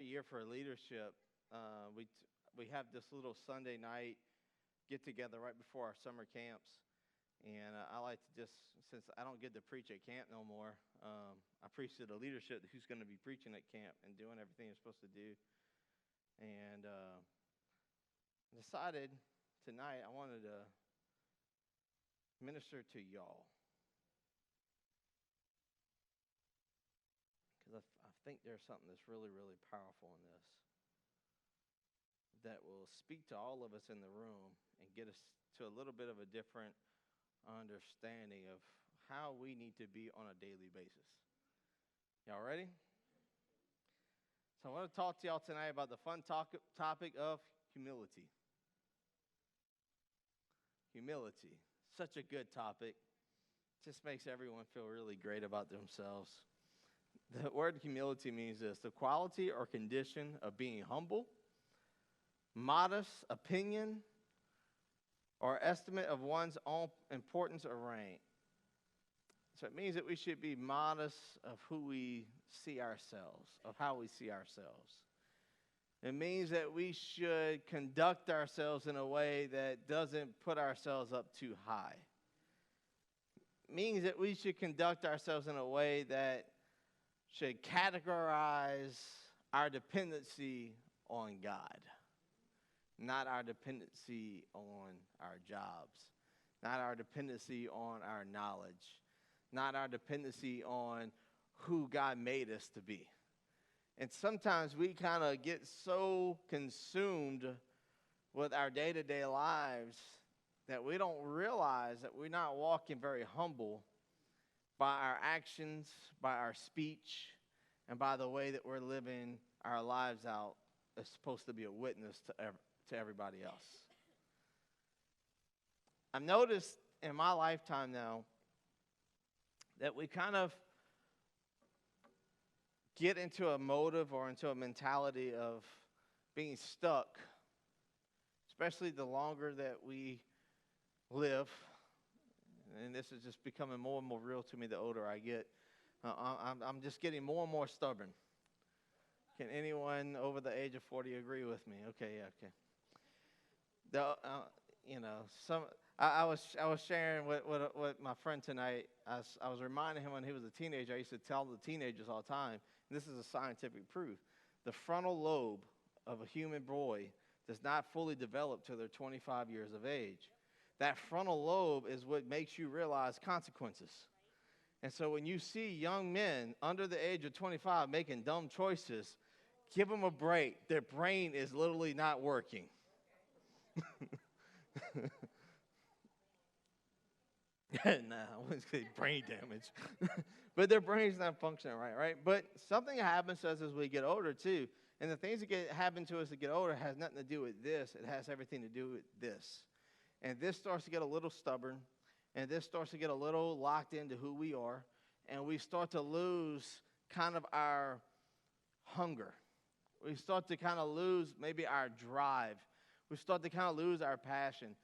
year for leadership, we have this little Sunday night get together right before our summer camps, and I like to just, since I don't get to preach at camp no more, I preach to the leadership who's going to be preaching at camp and doing everything they're supposed to do, and decided tonight I wanted to minister to y'all. Because I think there's something that's really, really powerful in this that will speak to all of us in the room and get us to a little bit of a different understanding of how we need to be on a daily basis. Y'all ready? So I want to talk to y'all tonight about the fun topic of humility. Humility. Such a good topic. Just makes everyone feel really great about themselves. The word humility means this: the quality or condition of being humble, modest opinion, or estimate of one's own importance or rank. So it means that we should be modest of who we see ourselves, of how we see ourselves. It means that we should conduct ourselves in a way that doesn't put ourselves up too high. It means that we should conduct ourselves in a way that should categorize our dependency on God, not our dependency on our jobs, not our dependency on our knowledge, not our dependency on who God made us to be. And sometimes we kind of get so consumed with our day-to-day lives that we don't realize that we're not walking very humble by our actions, by our speech, and by the way that we're living our lives out as supposed to be a witness to everybody else. I've noticed in my lifetime now that we kind of get into a motive or into a mentality of being stuck, especially the longer that we live. And this is just becoming more and more real to me the older I get. I'm just getting more and more stubborn. Can anyone over the age of 40 agree with me? Okay, yeah, okay. I was sharing with my friend tonight. I was reminding him when he was a teenager. I used to tell the teenagers all the time, and this is a scientific proof: the frontal lobe of a human boy does not fully develop till they're 25 years of age. That frontal lobe is what makes you realize consequences. And so when you see young men under the age of 25 making dumb choices, give them a break. Their brain is literally not working. Nah, I wouldn't say brain damage. But their brain's not functioning right? But something happens to us as we get older, too. And the things that happen to us as we get older has nothing to do with this. It has everything to do with this. And this starts to get a little stubborn, and this starts to get a little locked into who we are, and we start to lose kind of our hunger. We start to kind of lose maybe our drive. We start to kind of lose our passion.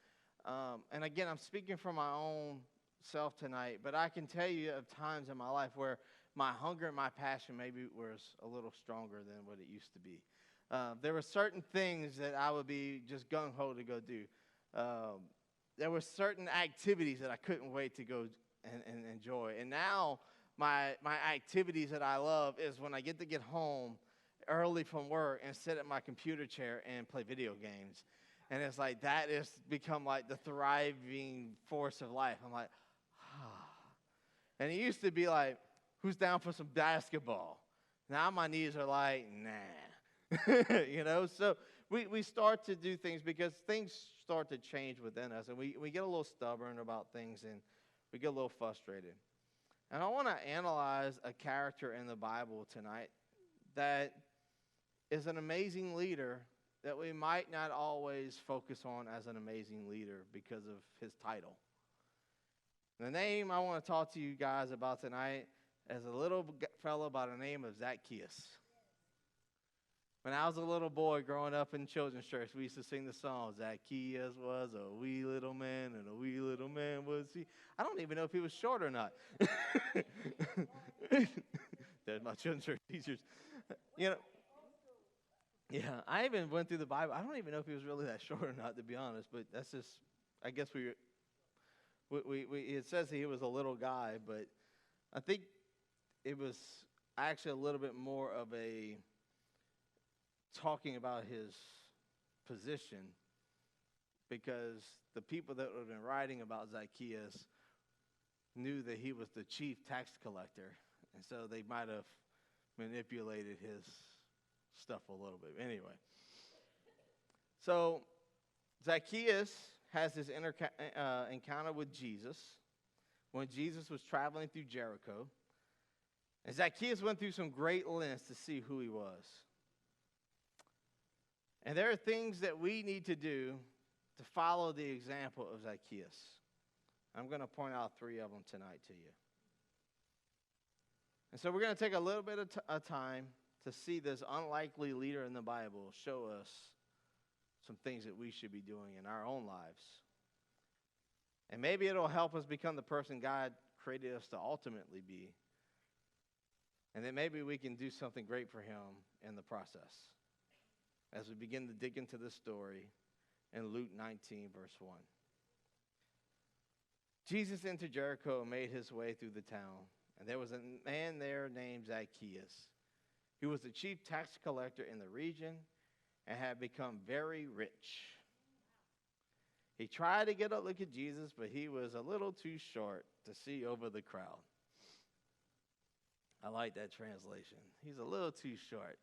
And again, I'm speaking from my own self tonight, but I can tell you of times in my life where my hunger and my passion maybe was a little stronger than what it used to be. There were certain things that I would be just gung-ho to go do. There were certain activities that I couldn't wait to go and enjoy. And now my activities that I love is when I get home early from work and sit at my computer chair and play video games. And it's like that has become like the thriving force of life. I'm like, ah. And it used to be like, who's down for some basketball? Now my knees are like, nah. So we start to do things because things start to change within us, and we get a little stubborn about things, and we get a little frustrated. And I want to analyze a character in the Bible tonight that is an amazing leader that we might not always focus on as an amazing leader because of his title. The name I want to talk to you guys about tonight is a little fellow by the name of Zacchaeus. When I was a little boy growing up in children's church, we used to sing the song, Zacchaeus was a wee little man, and a wee little man was he. I don't even know if he was short or not. There's my children's church teachers. Yeah, I even went through the Bible. I don't even know if he was really that short or not, to be honest. But that's just, I guess it says he was a little guy, but I think it was actually a little bit more of a talking about his position, because the people that would have been writing about Zacchaeus knew that he was the chief tax collector, and so they might have manipulated his stuff a little bit. Anyway, so Zacchaeus has his encounter with Jesus when Jesus was traveling through Jericho. And Zacchaeus went through some great lengths to see who he was. And there are things that we need to do to follow the example of Zacchaeus. I'm going to point out 3 of them tonight to you. And so we're going to take a little bit of time to see this unlikely leader in the Bible show us some things that we should be doing in our own lives. And maybe it'll help us become the person God created us to ultimately be. And then maybe we can do something great for him in the process as we begin to dig into this story in Luke 19, verse 1. Jesus entered Jericho and made his way through the town. And there was a man there named Zacchaeus. He was the chief tax collector in the region and had become very rich. He tried to get a look at Jesus, but he was a little too short to see over the crowd. I like that translation. He's a little too short.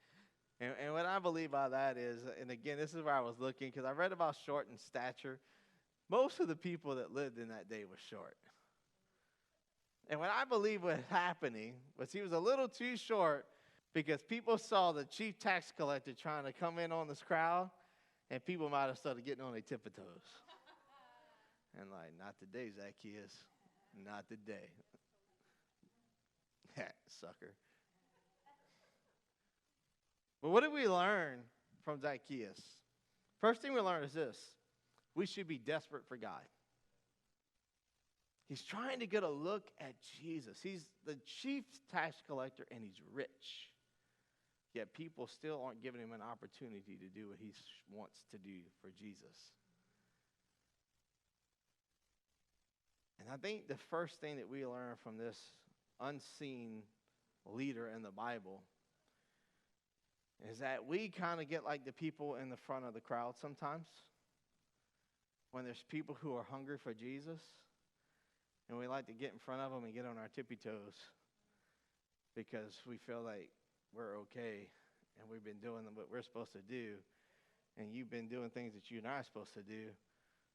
And what I believe by that is, and again, this is where I was looking, because I read about short in stature. Most of the people that lived in that day were short. And what I believe was happening was he was a little too short because people saw the chief tax collector trying to come in on this crowd, and people might have started getting on their tip of toes. And like, not today, Zacchaeus. Not today. Sucker. But what did we learn from Zacchaeus? First thing we learned is this. We should be desperate for God. He's trying to get a look at Jesus. He's the chief tax collector, and he's rich. Yet people still aren't giving him an opportunity to do what he wants to do for Jesus. And I think the first thing that we learn from this unseen leader in the Bible is that we kind of get like the people in the front of the crowd sometimes. When there's people who are hungry for Jesus, and we like to get in front of them and get on our tippy toes because we feel like we're okay and we've been doing what we're supposed to do, and you've been doing things that you're not supposed to do,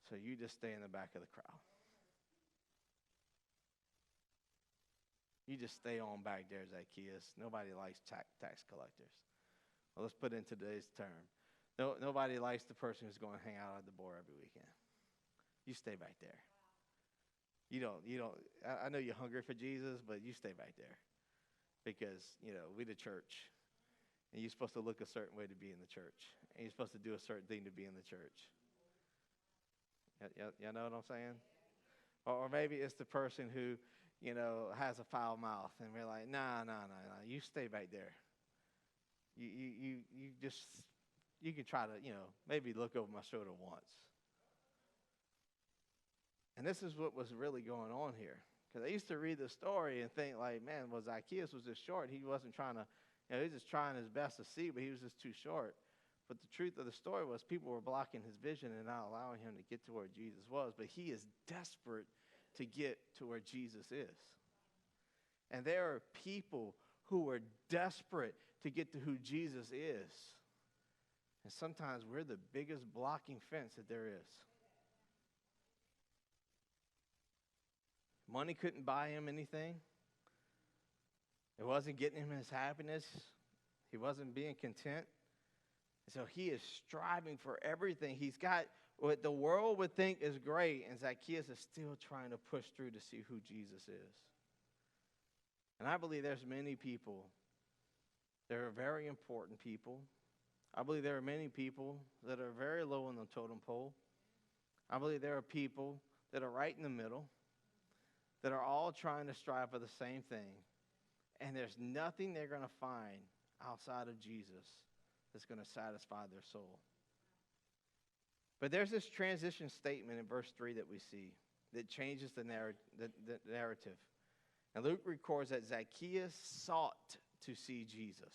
so you just stay in the back of the crowd. You just stay on back there, Zacchaeus. Nobody likes tax collectors. Well, let's put it in today's term. Nobody likes the person who's going to hang out at the bar every weekend. You stay back there. You don't. I know you're hungry for Jesus, but you stay back there because, we the church, and you're supposed to look a certain way to be in the church, and you're supposed to do a certain thing to be in the church. You know what I'm saying? Or maybe it's the person who, has a foul mouth, and we're like, nah, you stay back there. You can try to, maybe look over my shoulder once. And this is what was really going on here. Because I used to read the story and think like, man, well, Zacchaeus was just short. He wasn't trying to, he was just trying his best to see, but he was just too short. But the truth of the story was people were blocking his vision and not allowing him to get to where Jesus was. But he is desperate to get to where Jesus is. And there are people who are desperate to get to who Jesus is. And sometimes we're the biggest blocking fence that there is. Money couldn't buy him anything. It wasn't getting him his happiness. He wasn't being content. So he is striving for everything. He's got what the world would think is great, and Zacchaeus is still trying to push through to see who Jesus is. And I believe there's many people that are very important people. I believe there are many people that are very low on the totem pole. I believe there are people that are right in the middle, that are all trying to strive for the same thing. And there's nothing they're going to find outside of Jesus that's going to satisfy their soul. But there's this transition statement in verse 3 that we see that changes the narrative. And Luke records that Zacchaeus sought to see Jesus.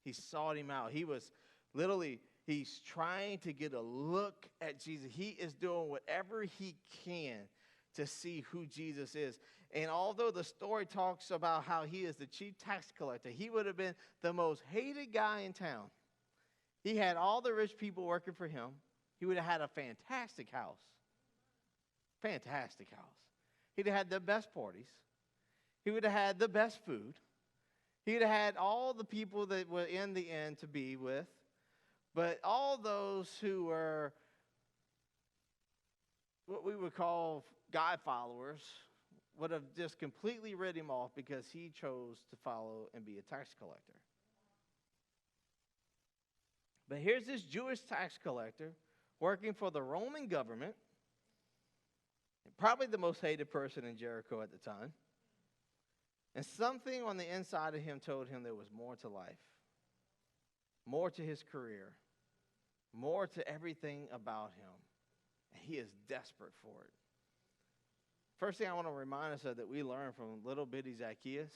He sought him out. He was literally, he's trying to get a look at Jesus. He is doing whatever he can to see who Jesus is. And although the story talks about how he is the chief tax collector, he would have been the most hated guy in town. He had all the rich people working for him. He would have had a fantastic house. Fantastic house. He'd have had the best parties. He would have had the best food. He'd have had all the people that were in the inn to be with. But all those who were what we would call God followers would have just completely written him off because he chose to follow and be a tax collector. But here's this Jewish tax collector working for the Roman government, probably the most hated person in Jericho at the time. And something on the inside of him told him there was more to life, more to his career, more to everything about him. And he is desperate for it. First thing I want to remind us of that we learn from little bitty Zacchaeus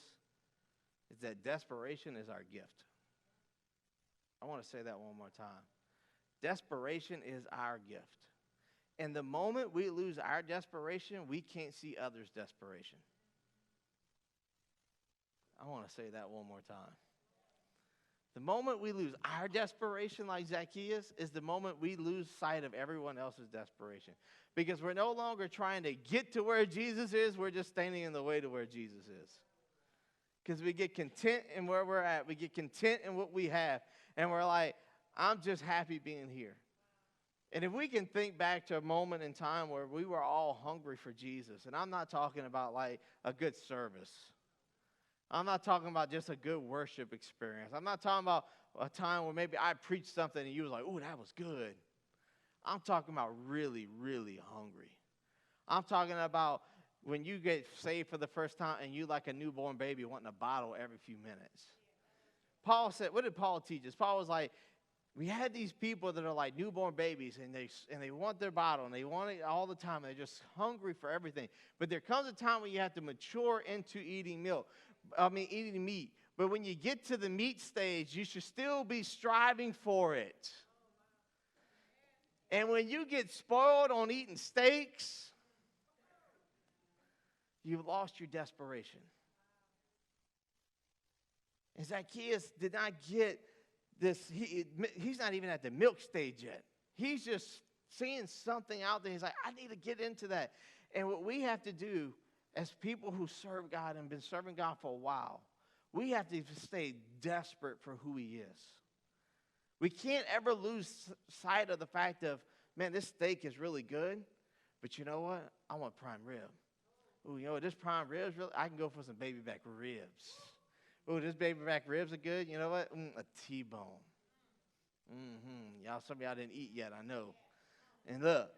is that desperation is our gift. I want to say that one more time. Desperation is our gift. And the moment we lose our desperation, we can't see others' desperation. I want to say that one more time. The moment we lose our desperation like Zacchaeus is the moment we lose sight of everyone else's desperation. Because we're no longer trying to get to where Jesus is, we're just standing in the way to where Jesus is. Because we get content in where we're at. We get content in what we have. And we're like, I'm just happy being here. And if we can think back to a moment in time where we were all hungry for Jesus, and I'm not talking about like a good service. I'm not talking about just a good worship experience. I'm not talking about a time where maybe I preached something and you was like, oh, that was good. I'm talking about really, really hungry. I'm talking about when you get saved for the first time and you like a newborn baby wanting a bottle every few minutes. Paul said, what did Paul teach us? Paul was like, we had these people that are like newborn babies, and they want their bottle, and they want it all the time. They're just hungry for everything. But there comes a time when you have to mature into eating meat. But when you get to the meat stage, you should still be striving for it. And when you get spoiled on eating steaks, you've lost your desperation. And Zacchaeus did not get this. He's not even at the milk stage yet. He's just seeing something out there. He's like, I need to get into that. And what we have to do as people who serve God and been serving God for a while, we have to stay desperate for who he is. We can't ever lose sight of the fact of, man, this steak is really good, but you know what? I want prime rib. Ooh, you know what? This prime ribs, really, I can go for some baby back ribs. Ooh, this baby back ribs are good. You know what? A T-bone. Some of y'all didn't eat yet, I know. And look.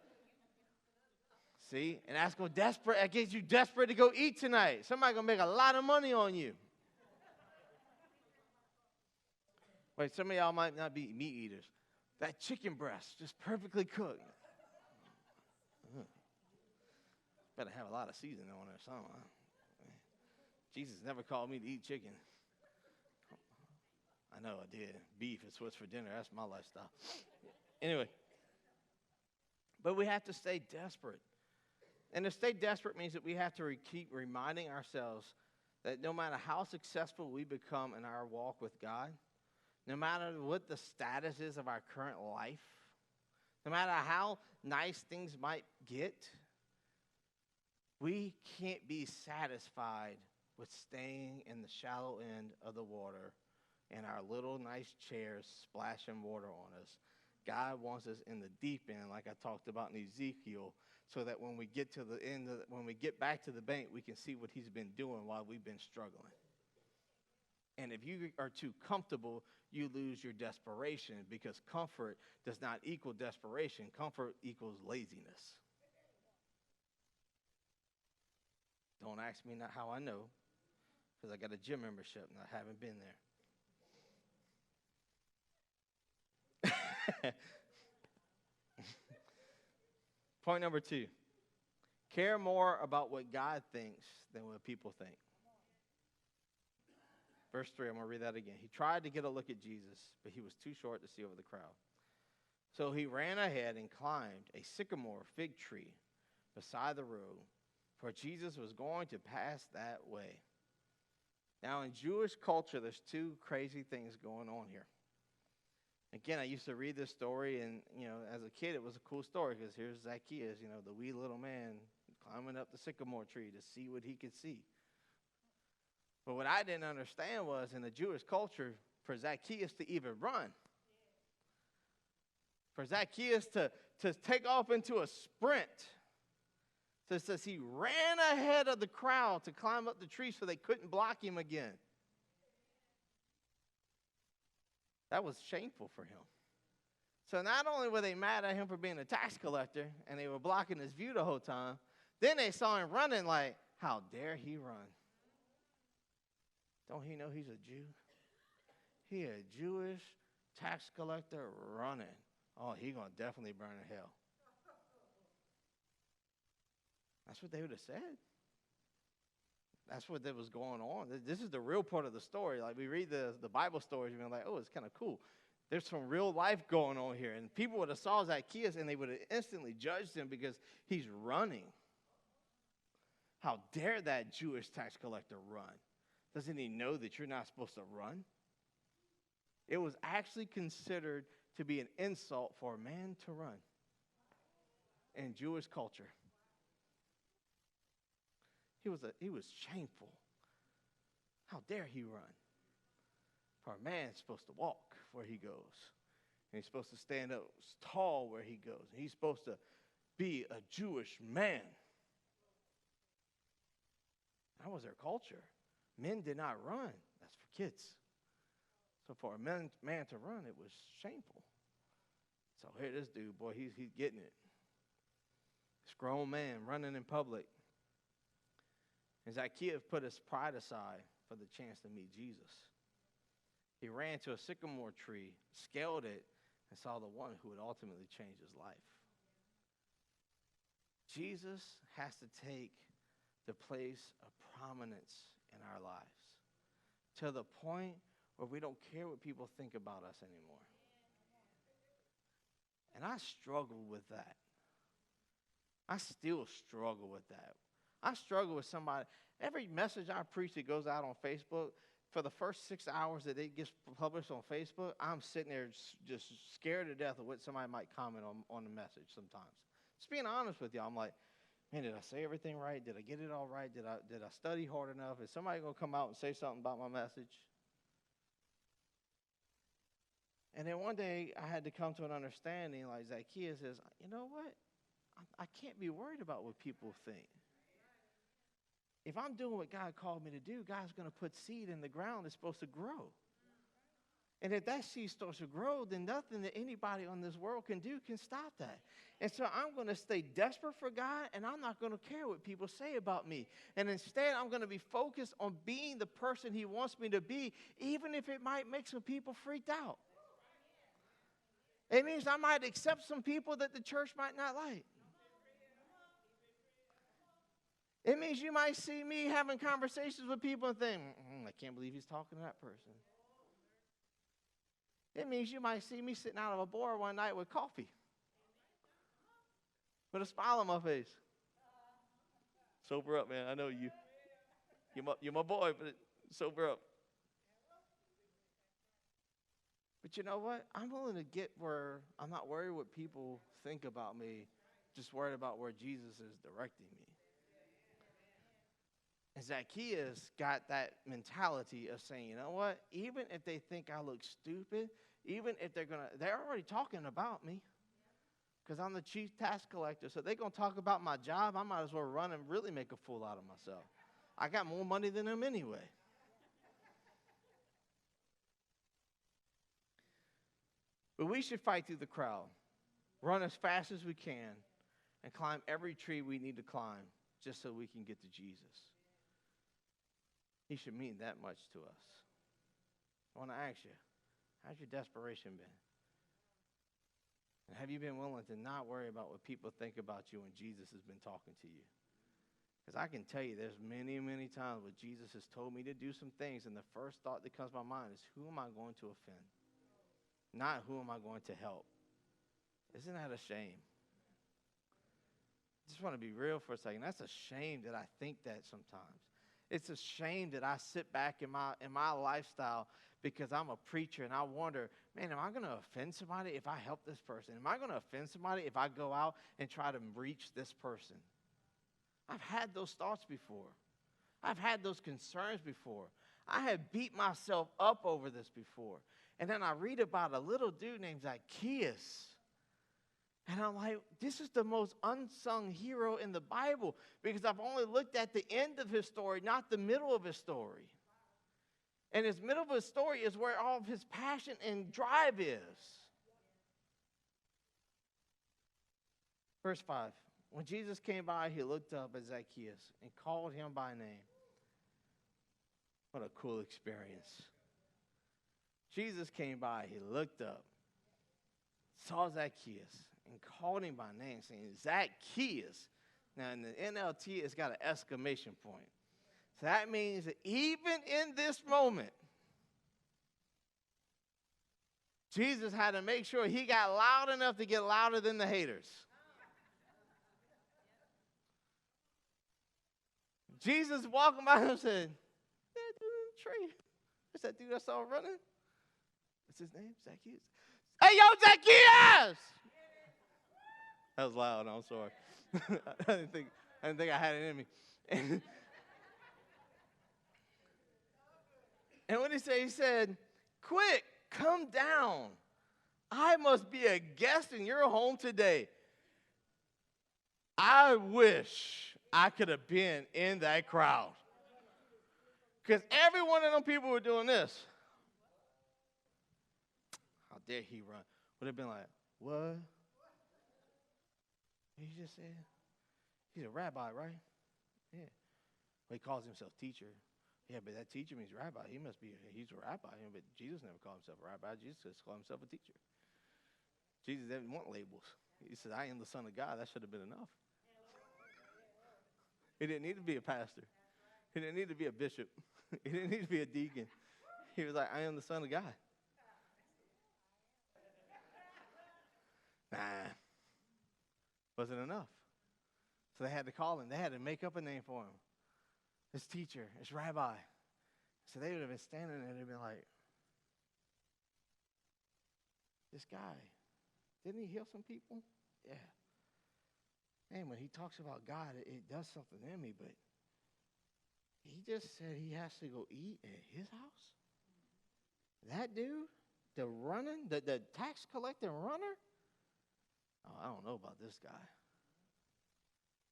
See? And that's going desperate. That gets you desperate to go eat tonight. Somebody's going to make a lot of money on you. Wait, some of y'all might not be meat eaters. That chicken breast, just perfectly cooked. Better have a lot of seasoning on it or something. Jesus never called me to eat chicken. I know I did. Beef is what's for dinner. That's my lifestyle. Anyway. But we have to stay desperate. And to stay desperate means that we have to keep reminding ourselves that no matter how successful we become in our walk with God, no matter what the status is of our current life, no matter how nice things might get, we can't be satisfied with staying in the shallow end of the water and our little nice chairs splashing water on us. God wants us in the deep end, like I talked about in Ezekiel, so that when we get to the end, when we get back to the bank, we can see what he's been doing while we've been struggling. And if you are too comfortable, you lose your desperation, because comfort does not equal desperation. Comfort equals laziness. Don't ask me not how I know, because I got a gym membership and I haven't been there. Point number 2. Care more about what God thinks than what people think. Verse 3, I'm going to read that again. He tried to get a look at Jesus, but he was too short to see over the crowd. So he ran ahead and climbed a sycamore fig tree beside the road, for Jesus was going to pass that way. Now, in Jewish culture, there's 2 crazy things going on here. Again, I used to read this story, and, as a kid, it was a cool story, because here's Zacchaeus, the wee little man climbing up the sycamore tree to see what he could see. But what I didn't understand was, in the Jewish culture, for Zacchaeus to even run, for Zacchaeus to take off into a sprint, so it says he ran ahead of the crowd to climb up the tree so they couldn't block him again. That was shameful for him. So not only were they mad at him for being a tax collector, and they were blocking his view the whole time, then they saw him running like, how dare he run? Don't he know he's a Jew? He a Jewish tax collector running. Oh, he going to definitely burn in hell. That's what they would have said. That's what was going on. This is the real part of the story. Like, we read the Bible stories, and we're like, oh, it's kind of cool. There's some real life going on here. And people would have saw Zacchaeus, and they would have instantly judged him because he's running. How dare that Jewish tax collector run? Doesn't he know that you're not supposed to run? It was actually considered to be an insult for a man to run in Jewish culture. He was shameful. How dare he run? For a man's supposed to walk where he goes. And he's supposed to stand up tall where he goes. And he's supposed to be a Jewish man. That was their culture. Men did not run. That's for kids. So for a man to run, it was shameful. So here this dude, boy, he's getting it. This grown man running in public. And Zacchaeus put his pride aside for the chance to meet Jesus. He ran to a sycamore tree, scaled it, and saw the one who would ultimately change his life. Jesus has to take the place of prominence in our lives to the point where we don't care what people think about us anymore. And I struggle with that. I still struggle with that. I struggle with somebody. Every message I preach that goes out on Facebook, for the first 6 hours that it gets published on Facebook, I'm sitting there just scared to death of what somebody might comment on the message sometimes. Just being honest with you, I'm like, man, did I say everything right? Did I get it all right? Did I study hard enough? Is somebody going to come out and say something about my message? And then one day I had to come to an understanding, like Zacchaeus says, you know what? I can't be worried about what people think. If I'm doing what God called me to do, God's going to put seed in the ground that's supposed to grow. And if that seed starts to grow, then nothing that anybody on this world can do can stop that. And so I'm going to stay desperate for God, and I'm not going to care what people say about me. And instead, I'm going to be focused on being the person he wants me to be, even if it might make some people freaked out. It means I might accept some people that the church might not like. It means you might see me having conversations with people and think, I can't believe he's talking to that person. It means you might see me sitting out of a bar one night with coffee, with a smile on my face. Sober up, man. I know you. You're my boy, but sober up. But you know what? I'm willing to get where I'm not worried what people think about me, just worried about where Jesus is directing me. And Zacchaeus got that mentality of saying, you know what? Even if they think I look stupid, even if they're already talking about me because I'm the chief tax collector. So they're going to talk about my job. I might as well run and really make a fool out of myself. I got more money than them anyway. But we should fight through the crowd, run as fast as we can, and climb every tree we need to climb just so we can get to Jesus. He should mean that much to us. I want to ask you, how's your desperation been? And have you been willing to not worry about what people think about you when Jesus has been talking to you? Because I can tell you there's many, many times where Jesus has told me to do some things, and the first thought that comes to my mind is, who am I going to offend? Not who am I going to help? Isn't that a shame? I just want to be real for a second. That's a shame that I think that sometimes. It's a shame that I sit back in my lifestyle because I'm a preacher and I wonder, man, am I going to offend somebody if I help this person? Am I going to offend somebody if I go out and try to reach this person? I've had those thoughts before. I've had those concerns before. I have beat myself up over this before. And then I read about a little dude named Zacchaeus. And I'm like, this is the most unsung hero in the Bible because I've only looked at the end of his story, not the middle of his story. And his middle of his story is where all of his passion and drive is. Verse 5. When Jesus came by, he looked up at Zacchaeus and called him by name. What a cool experience. Jesus came by, he looked up, saw Zacchaeus, and called him by name, saying, Zacchaeus. Now, in the NLT, it's got an exclamation point. So that means that even in this moment, Jesus had to make sure he got loud enough to get louder than the haters. Jesus walking by him and said, that dude in the tree. That's that dude I saw running. What's his name? Zacchaeus. Hey, yo, Zacchaeus! That was loud. I'm sorry. I didn't think I had it in me. And what did he say? He said, quick, come down. I must be a guest in your home today. I wish I could have been in that crowd. Because every one of them people were doing this. How dare he run? Would have been like, what? He just said, he's a rabbi, right? Yeah. Well, he calls himself teacher. Yeah, but that teacher means rabbi. He's a rabbi. But Jesus never called himself a rabbi. Jesus just called himself a teacher. Jesus didn't want labels. He said, I am the Son of God. That should have been enough. He didn't need to be a pastor. He didn't need to be a bishop. He didn't need to be a deacon. He was like, I am the Son of God. Nah. Wasn't enough. So they had to call him. They had to make up a name for him. His teacher, his rabbi. So they would have been standing there and they'd been like, this guy, didn't he heal some people? Yeah. Man, when he talks about God, it does something in me, but he just said he has to go eat at his house? That dude, the tax collecting runner? Oh, I don't know about this guy.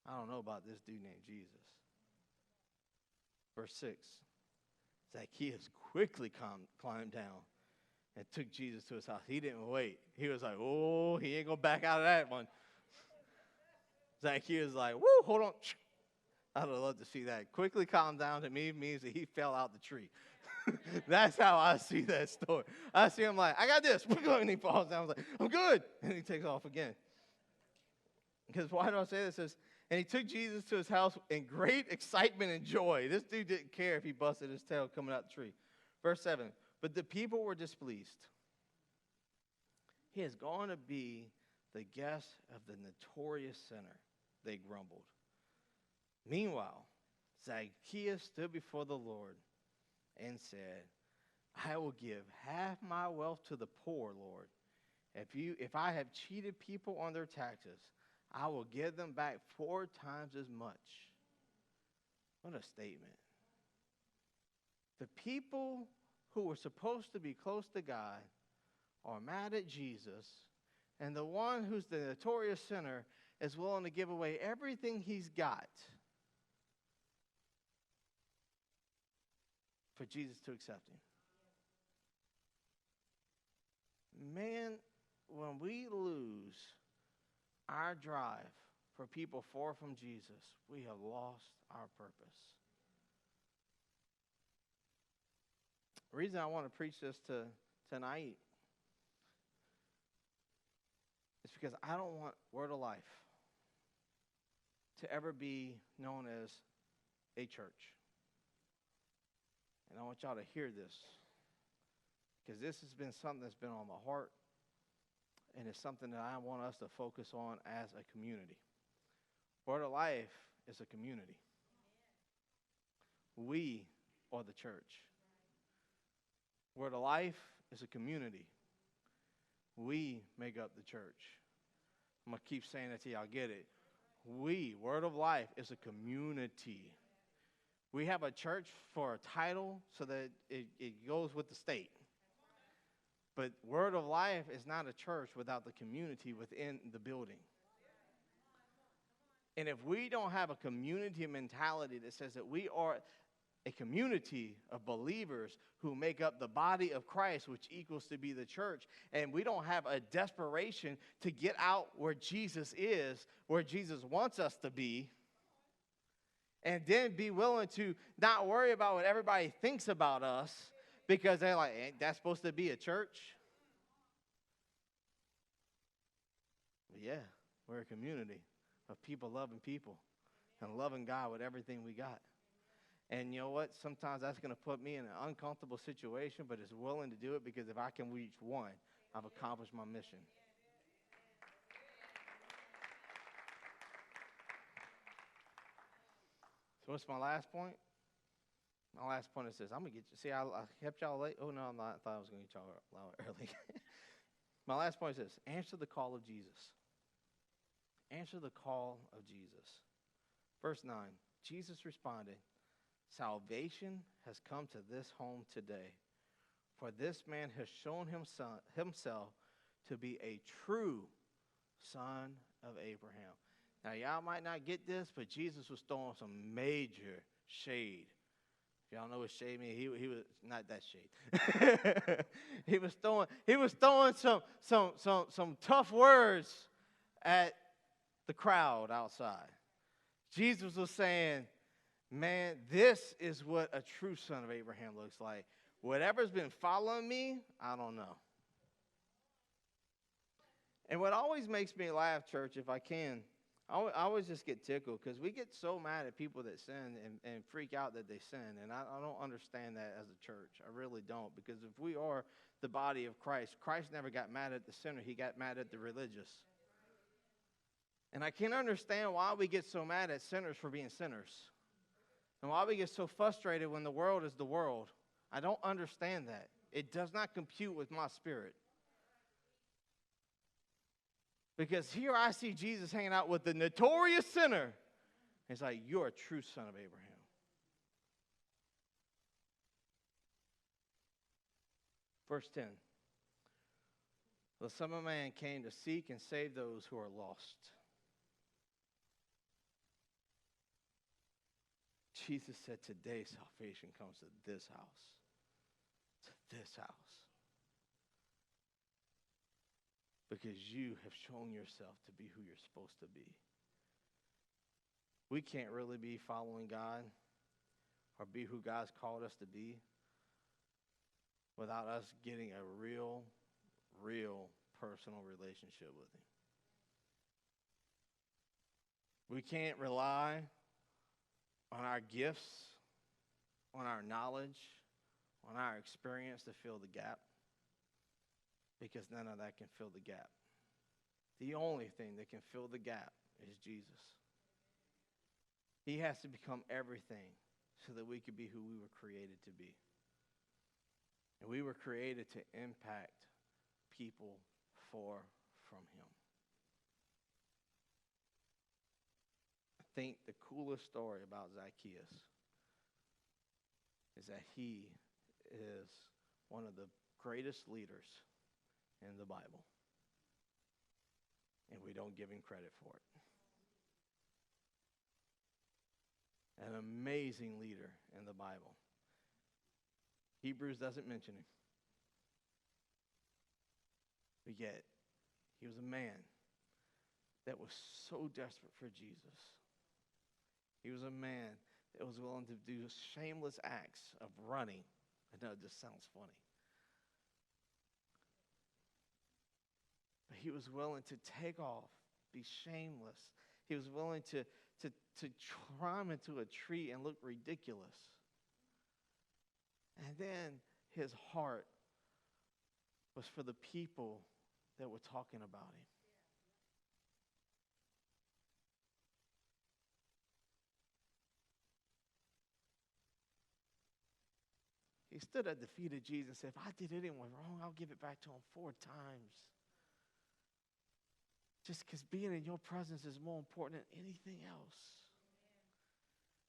I don't know about this dude named Jesus. Verse 6, Zacchaeus quickly climbed down and took Jesus to his house. He didn't wait. He was like, oh, he ain't going to back out of that one. Zacchaeus was like, woo, hold on. I'd have loved to see that. Quickly calm down to me means that he fell out the tree. That's how I see that story. I see him like, I got this. And he falls down. I was like, I'm good. And he takes off again. Because why do I say this? And he took Jesus to his house in great excitement and joy. This dude didn't care if he busted his tail coming out the tree. Verse 7, but the people were displeased. He is going to be the guest of the notorious sinner, they grumbled. Meanwhile, Zacchaeus stood before the Lord and said, I will give half my wealth to the poor, Lord. If I have cheated people on their taxes, I will give them back 4 times as much. What a statement. The people who were supposed to be close to God are mad at Jesus, and the one who's the notorious sinner is willing to give away everything he's got for Jesus to accept him. Man, when we lose our drive for people far from Jesus, we have lost our purpose. The reason I want to preach this tonight is because I don't want Word of Life to ever be known as a church. And I want y'all to hear this, because this has been something that's been on my heart, and it's something that I want us to focus on as a community. Word of Life is a community. We are the church. Word of Life is a community. We make up the church. I'm going to keep saying that till y'all get it. We, Word of Life, is a community. We have a church for a title so that it goes with the state. But Word of Life is not a church without the community within the building. And if we don't have a community mentality that says that we are a community of believers who make up the body of Christ, which equals to be the church, and we don't have a desperation to get out where Jesus is, where Jesus wants us to be, and then be willing to not worry about what everybody thinks about us, because they're like, ain't that supposed to be a church? But yeah, we're a community of people loving people and loving God with everything we got. And you know what? Sometimes that's going to put me in an uncomfortable situation, but it's willing to do it, because if I can reach one, I've accomplished my mission. So what's my last point? My last point is this. I'm going to get you. See, I kept y'all late. Oh, no, I'm not. I thought I was going to get y'all early. My last point is this. Answer the call of Jesus. Answer the call of Jesus. Verse 9. Jesus responded, "Salvation has come to this home today, for this man has shown himself to be a true son of Abraham." Now, y'all might not get this, but Jesus was throwing some major shade. If y'all know what shade means, he was not that shade. he was throwing some tough words at the crowd outside. Jesus was saying, man, this is what a true son of Abraham looks like. Whatever's been following me, I don't know. And what always makes me laugh, church, if I can, I always just get tickled, because we get so mad at people that sin and freak out that they sin. And I don't understand that as a church. I really don't, because if we are the body of Christ, Christ never got mad at the sinner. He got mad at the religious. And I can't understand why we get so mad at sinners for being sinners. And why we get so frustrated when the world is the world. I don't understand that. It does not compute with my spirit. Because here I see Jesus hanging out with the notorious sinner. It's like, you're a true son of Abraham. Verse 10. The Son of Man came to seek and save those who are lost. Jesus said, today salvation comes to this house. To this house. Because you have shown yourself to be who you're supposed to be. We can't really be following God or be who God's called us to be without us getting a real personal relationship with Him. We can't rely on our gifts, on our knowledge, on our experience to fill the gap, because none of that can fill the gap. The only thing that can fill the gap is Jesus. He has to become everything so that we could be who we were created to be. And we were created to impact people from Him. I think the coolest story about Zacchaeus is that he is one of the greatest leaders in the Bible. And we don't give him credit for it. An amazing leader in the Bible. Hebrews doesn't mention him. But yet, he was a man that was so desperate for Jesus. He was a man that was willing to do shameless acts of running. I know it just sounds funny. But he was willing to take off, be shameless. He was willing to climb into a tree and look ridiculous. And then his heart was for the people that were talking about him. He stood at the feet of Jesus and said, if I did anyone wrong, I'll give it back to him 4 times. Just because being in your presence is more important than anything else.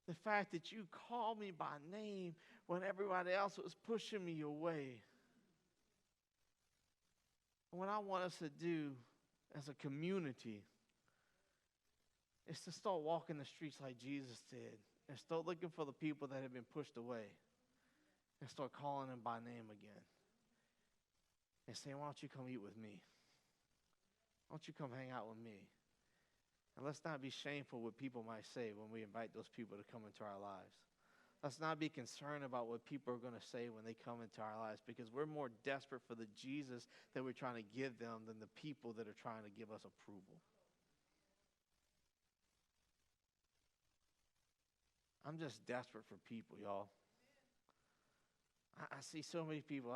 The fact that you called me by name when everybody else was pushing me away. And what I want us to do as a community is to start walking the streets like Jesus did and start looking for the people that have been pushed away and start calling them by name again and saying, why don't you come eat with me? Why don't you come hang out with me? And let's not be shameful what people might say when we invite those people to come into our lives. Let's not be concerned about what people are going to say when they come into our lives, because we're more desperate for the Jesus that we're trying to give them than the people that are trying to give us approval. I'm just desperate for people, y'all. I see so many people.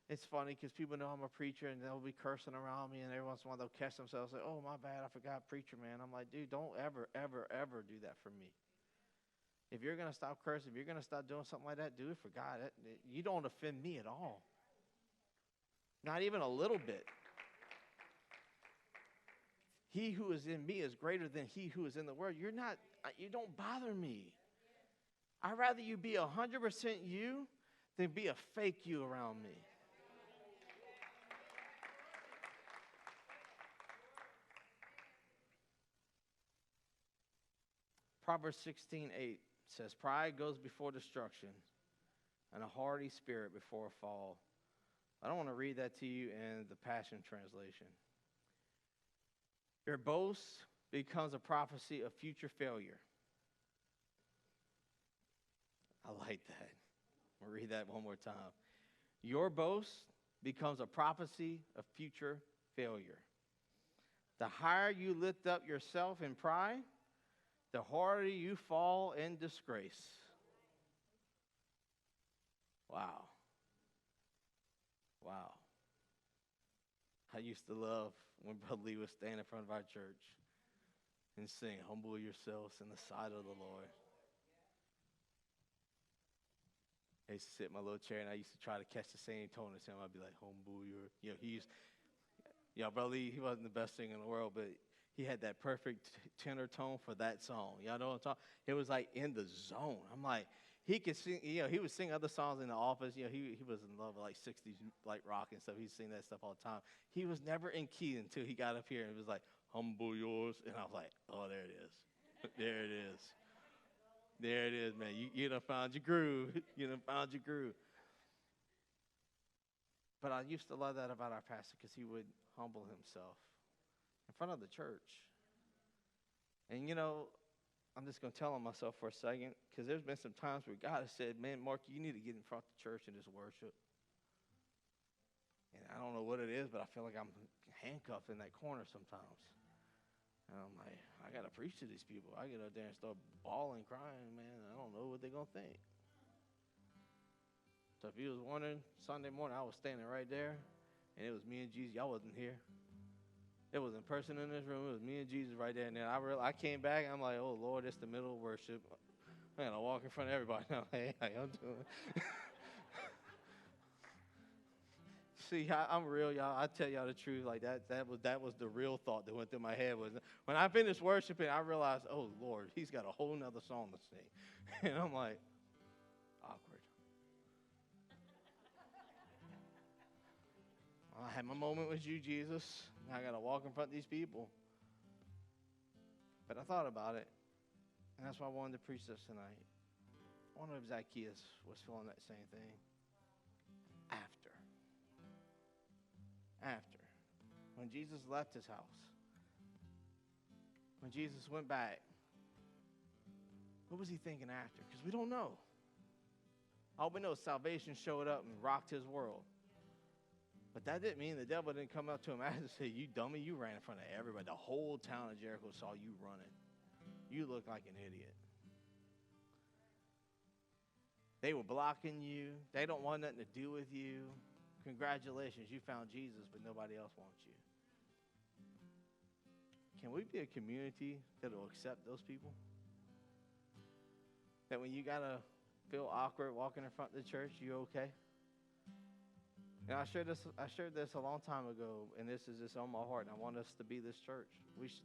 It's funny because people know I'm a preacher and they'll be cursing around me, and every once in a while they'll catch themselves and say, oh, my bad, I forgot preacher, man. I'm like, dude, don't ever, ever, ever do that for me. If you're going to stop cursing, if you're going to stop doing something like that, do it for God. You don't offend me at all. Not even a little bit. He who is in me is greater than he who is in the world. You don't bother me. I'd rather you be 100% you than be a fake you around me. Proverbs 16:8 says, pride goes before destruction, and a haughty spirit before a fall. I don't want to read that to you in the Passion Translation. Your boast becomes a prophecy of future failure. I like that. I'll read that one more time. Your boast becomes a prophecy of future failure. The higher you lift up yourself in pride, the harder you fall in disgrace. Wow. Wow. I used to love when Brother Lee would stand in front of our church and sing, humble yourselves in the sight of the Lord. I used to sit in my little chair, and I used to try to catch the same tone as him. I'd be like, humble your, Brother Lee, he wasn't the best singer in the world, but he had that perfect tenor tone for that song. Y'all know what I'm talking? It was like in the zone. I'm like, he could sing, he would sing other songs in the office. He was in love with like 60s like rock and stuff. He'd sing that stuff all the time. He was never in key until he got up here and it was like, humble yours. And I was like, oh, there it is. There it is. There it is, man. You done found your groove. You done found your groove. But I used to love that about our pastor because he would humble himself in front of the church. And, I'm just going to tell on myself for a second, because there's been some times where God has said, man, Mark, you need to get in front of the church and just worship. And I don't know what it is, but I feel like I'm handcuffed in that corner sometimes. And I'm like, I got to preach to these people. I get up there and start bawling, crying, man. I don't know what they're going to think. So if you was wondering, Sunday morning, I was standing right there, and it was me and Jesus. Y'all wasn't here. There wasn't a person in this room. It was me and Jesus right there. And then I came back, and I'm like, oh, Lord, it's the middle of worship. Man, I walk in front of everybody now. Hey, how y'all doing? See, I'm real, y'all. I tell y'all the truth. Like that was the real thought that went through my head. Was when I finished worshiping, I realized, oh, Lord, he's got a whole nother song to sing. And I'm like, awkward. I had my moment with you, Jesus. Now I got to walk in front of these people. But I thought about it, and that's why I wanted to preach this tonight. I wonder if Zacchaeus was feeling that same thing. After. When Jesus left his house. When Jesus went back. What was he thinking after? Because we don't know. All we know is salvation showed up and rocked his world. But that didn't mean the devil didn't come up to him and say, you dummy, you ran in front of everybody. The whole town of Jericho saw you running. You look like an idiot. They were blocking you. They don't want nothing to do with you. Congratulations, you found Jesus, but nobody else wants you. Can we be a community that will accept those people? That when you got to feel awkward walking in front of the church, you okay? And I shared this a long time ago, and this is just on my heart, and I want us to be this church.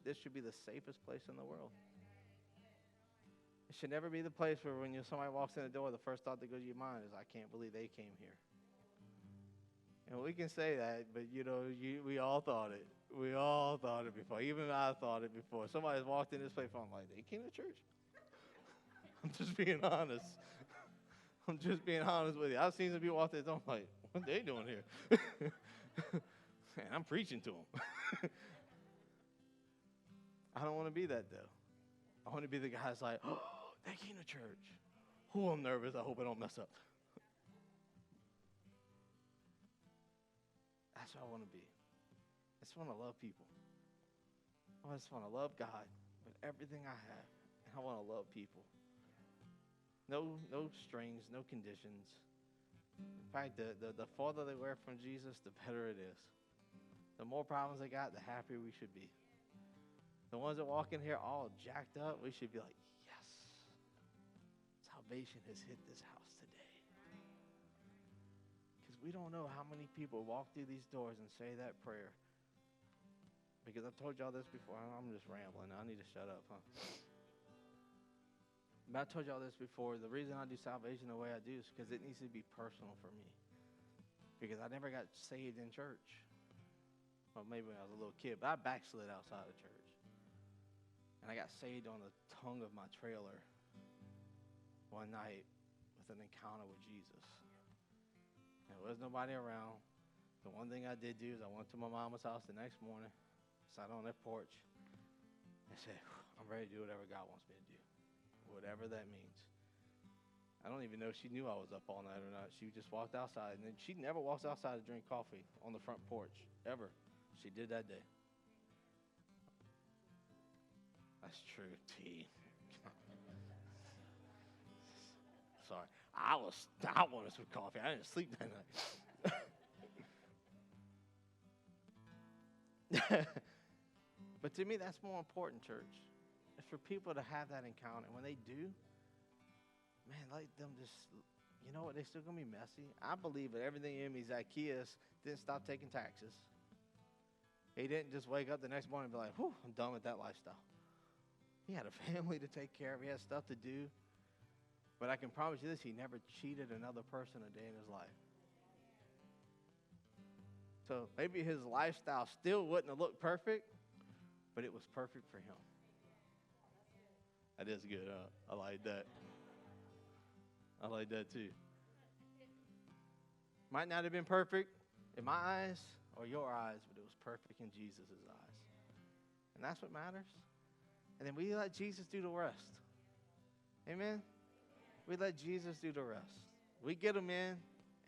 This should be the safest place in the world. It should never be the place where when somebody walks in the door, the first thought that goes to your mind is, I can't believe they came here. And we can say that, but we all thought it. We all thought it before. Even I thought it before. Somebody's walked in this place, I'm like, they came to church? I'm just being honest. I'm just being honest with you. I've seen some people walk in, I'm like, what are they doing here? And I'm preaching to them. I don't want to be that, though. I want to be the guy that's like, oh, they came to church. Oh, I'm nervous. I hope I don't mess up. That's what I want to be. I just want to love people. I just want to love God with everything I have. And I want to love people. No strings, no conditions. In fact, the farther they were from Jesus, the better it is. The more problems they got, the happier we should be. The ones that walk in here all jacked up, we should be like, yes, salvation has hit this house today. Because we don't know how many people walk through these doors and say that prayer. Because I've told y'all this before. I'm just rambling. I need to shut up, huh? But I told y'all this before. The reason I do salvation the way I do is because it needs to be personal for me. Because I never got saved in church. Well, maybe when I was a little kid, but I backslid outside of church. And I got saved on the tongue of my trailer one night with an encounter with Jesus. And there was nobody around. The one thing I did do is I went to my mama's house the next morning, sat on that porch, and said, I'm ready to do whatever God wants me to do, whatever that means. I don't even know if she knew I was up all night or not. She just walked outside, and then she never walks outside to drink coffee on the front porch, ever. She did that day. That's true, T. Sorry. I wanted some coffee. I didn't sleep that night. But to me, that's more important, church. It's for people to have that encounter. And when they do, man, let them just, you know what, they're still going to be messy. I believe that everything in me, Zacchaeus didn't stop taking taxes. He didn't just wake up the next morning and be like, whew, I'm done with that lifestyle. He had a family to take care of. He had stuff to do. But I can promise you this, he never cheated another person a day in his life. So maybe his lifestyle still wouldn't have looked perfect, but it was perfect for him. That is good, huh? I like that. I like that too. Might not have been perfect in my eyes or your eyes, but it was perfect in Jesus' eyes. And that's what matters. And then we let Jesus do the rest. Amen? We let Jesus do the rest. We get them in,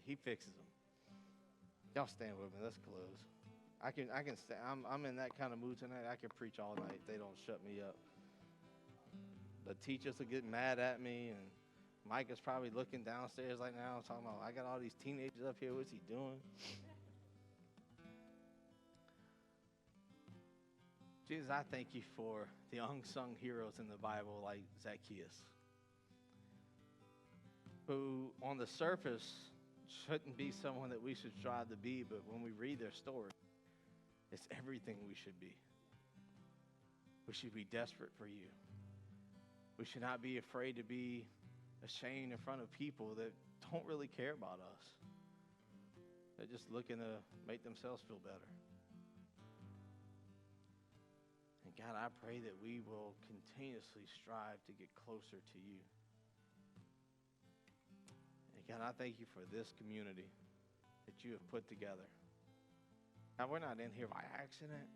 he fixes them. Y'all stand with me. Let's close. I can stay. I'm in that kind of mood tonight. I can preach all night if they don't shut me up. The teachers will get mad at me, and Mike is probably looking downstairs right now talking about, I got all these teenagers up here. What's he doing? Jesus, I thank you for the unsung heroes in the Bible like Zacchaeus, who on the surface shouldn't be someone that we should strive to be, but when we read their story, it's everything we should be. We should be desperate for you. We should not be afraid to be ashamed in front of people that don't really care about us. They're just looking to make themselves feel better. And God, I pray that we will continuously strive to get closer to you. And God, I thank you for this community that you have put together. God, we're not in here by accident.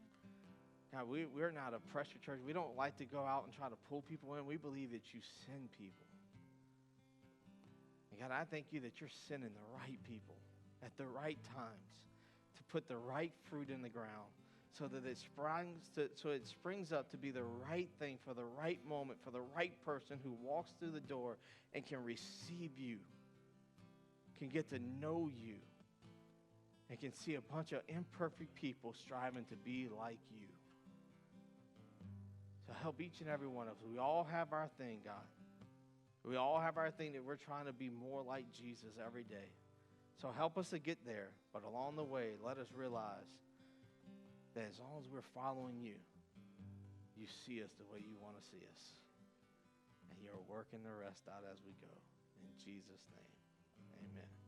God, we're not a pressure church. We don't like to go out and try to pull people in. We believe that you send people. And God, I thank you that you're sending the right people at the right times to put the right fruit in the ground so that it springs up to be the right thing for the right moment, for the right person who walks through the door and can receive you, can get to know you, and can see a bunch of imperfect people striving to be like you. So help each and every one of us. We all have our thing, God. We all have our thing that we're trying to be more like Jesus every day. So help us to get there. But along the way, let us realize that as long as we're following you, you see us the way you want to see us. And you're working the rest out as we go. In Jesus' name, amen.